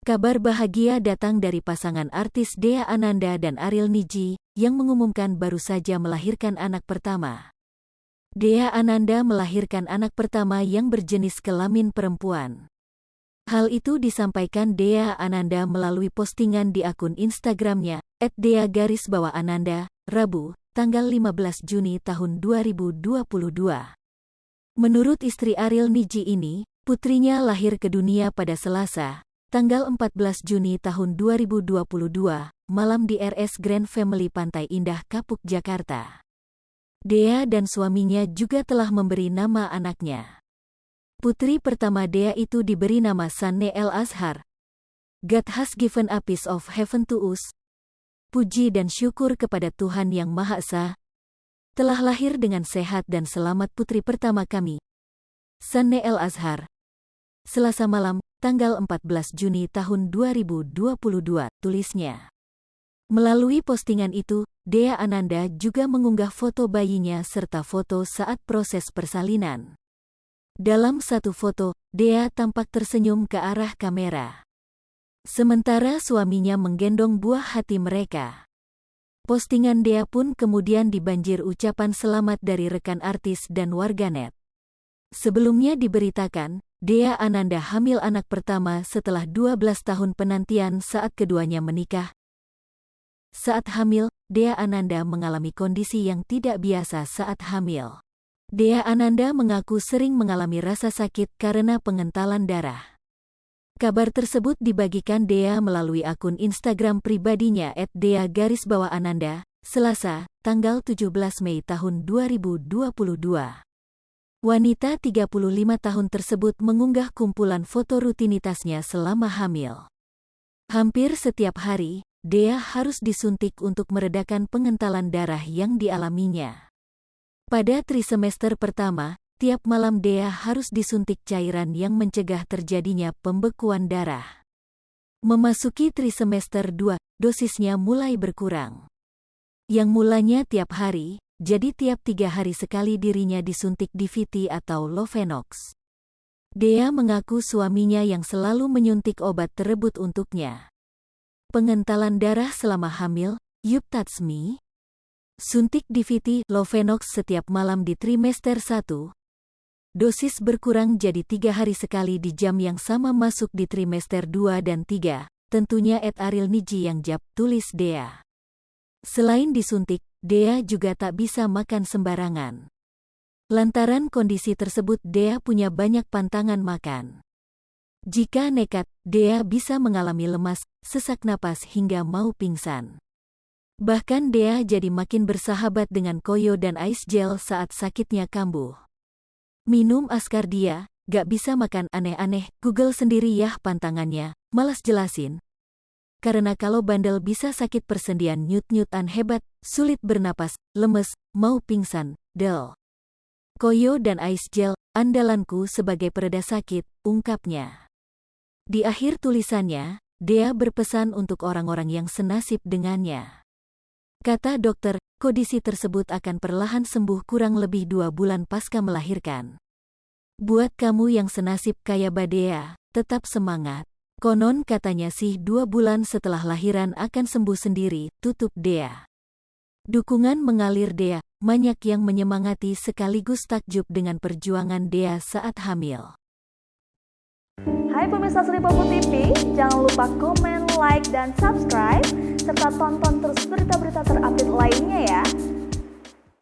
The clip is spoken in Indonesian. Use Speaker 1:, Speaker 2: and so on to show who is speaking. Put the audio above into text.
Speaker 1: Kabar bahagia datang dari pasangan artis Dhea Ananda dan Ariel Niji, yang mengumumkan baru saja melahirkan anak pertama. Dhea Ananda melahirkan anak pertama yang berjenis kelamin perempuan. Hal itu disampaikan Dhea Ananda melalui postingan di akun Instagramnya, @dhea_ananda, Rabu, tanggal 15 Juni tahun 2022. Menurut istri Ariel Niji ini, putrinya lahir ke dunia pada Selasa, tanggal 14 Juni tahun 2022, malam di RS Grand Family Pantai Indah Kapuk, Jakarta. Dhea dan suaminya juga telah memberi nama anaknya. Putri pertama Dhea itu diberi nama Sanne El Azhar. God has given a piece of heaven to us. Puji dan syukur kepada Tuhan Yang Maha Esa. Telah lahir dengan sehat dan selamat putri pertama kami, Sanne El Azhar. Selasa malam, tanggal 14 Juni tahun 2022, tulisnya. Melalui postingan itu, Dhea Ananda juga mengunggah foto bayinya serta foto saat proses persalinan. Dalam satu foto, Dhea tampak tersenyum ke arah kamera. Sementara suaminya menggendong buah hati mereka. Postingan Dhea pun kemudian dibanjir ucapan selamat dari rekan artis dan warganet. Sebelumnya diberitakan, Dhea Ananda hamil anak pertama setelah 12 tahun penantian saat keduanya menikah. Saat hamil, Dhea Ananda mengalami kondisi yang tidak biasa saat hamil. Dhea Ananda mengaku sering mengalami rasa sakit karena pengentalan darah. Kabar tersebut dibagikan Dhea melalui akun Instagram pribadinya @dhea_ananda, Selasa, tanggal 17 Mei tahun 2022. Wanita 35 tahun tersebut mengunggah kumpulan foto rutinitasnya selama hamil. Hampir setiap hari, Dhea harus disuntik untuk meredakan pengentalan darah yang dialaminya. Pada trisemester pertama, tiap malam Dhea harus disuntik cairan yang mencegah terjadinya pembekuan darah. Memasuki trisemester 2, dosisnya mulai berkurang. Yang mulanya tiap hari, jadi tiap 3 hari sekali dirinya disuntik DVT atau Lovenox. Dhea mengaku suaminya yang selalu menyuntik obat terebut untuknya. Pengentalan darah selama hamil, Yup Touch Me. Suntik DVT Lovenox setiap malam di trimester 1. Dosis berkurang jadi 3 hari sekali di jam yang sama masuk di trimester 2 dan 3, tentunya @Ariel Niji yang jap, tulis Dhea. Selain disuntik, Dhea juga tak bisa makan sembarangan. Lantaran kondisi tersebut Dhea punya banyak pantangan makan. Jika nekat, Dhea bisa mengalami lemas, sesak napas hingga mau pingsan. Bahkan Dhea jadi makin bersahabat dengan koyo dan ice gel saat sakitnya kambuh. Minum Ascardia, gak bisa makan aneh-aneh, Google sendiri yah pantangannya, malas jelasin. Karena kalau bandel bisa sakit persendian nyut-nyutan hebat, sulit bernapas, lemes, mau pingsan, del. Koyo dan ice gel, andalanku sebagai pereda sakit, ungkapnya. Di akhir tulisannya, Dhea berpesan untuk orang-orang yang senasib dengannya. Kata dokter, kondisi tersebut akan perlahan sembuh kurang lebih 2 bulan pasca melahirkan. Buat kamu yang senasib kayak Dhea, tetap semangat. Konon katanya sih 2 bulan setelah lahiran akan sembuh sendiri, tutup Dhea. Dukungan mengalir Dhea, banyak yang menyemangati sekaligus takjub dengan perjuangan Dhea saat hamil.
Speaker 2: Hai pemirsa Sri Popo TV, jangan lupa komen, like, dan subscribe, serta tonton terus berita-berita terupdate lainnya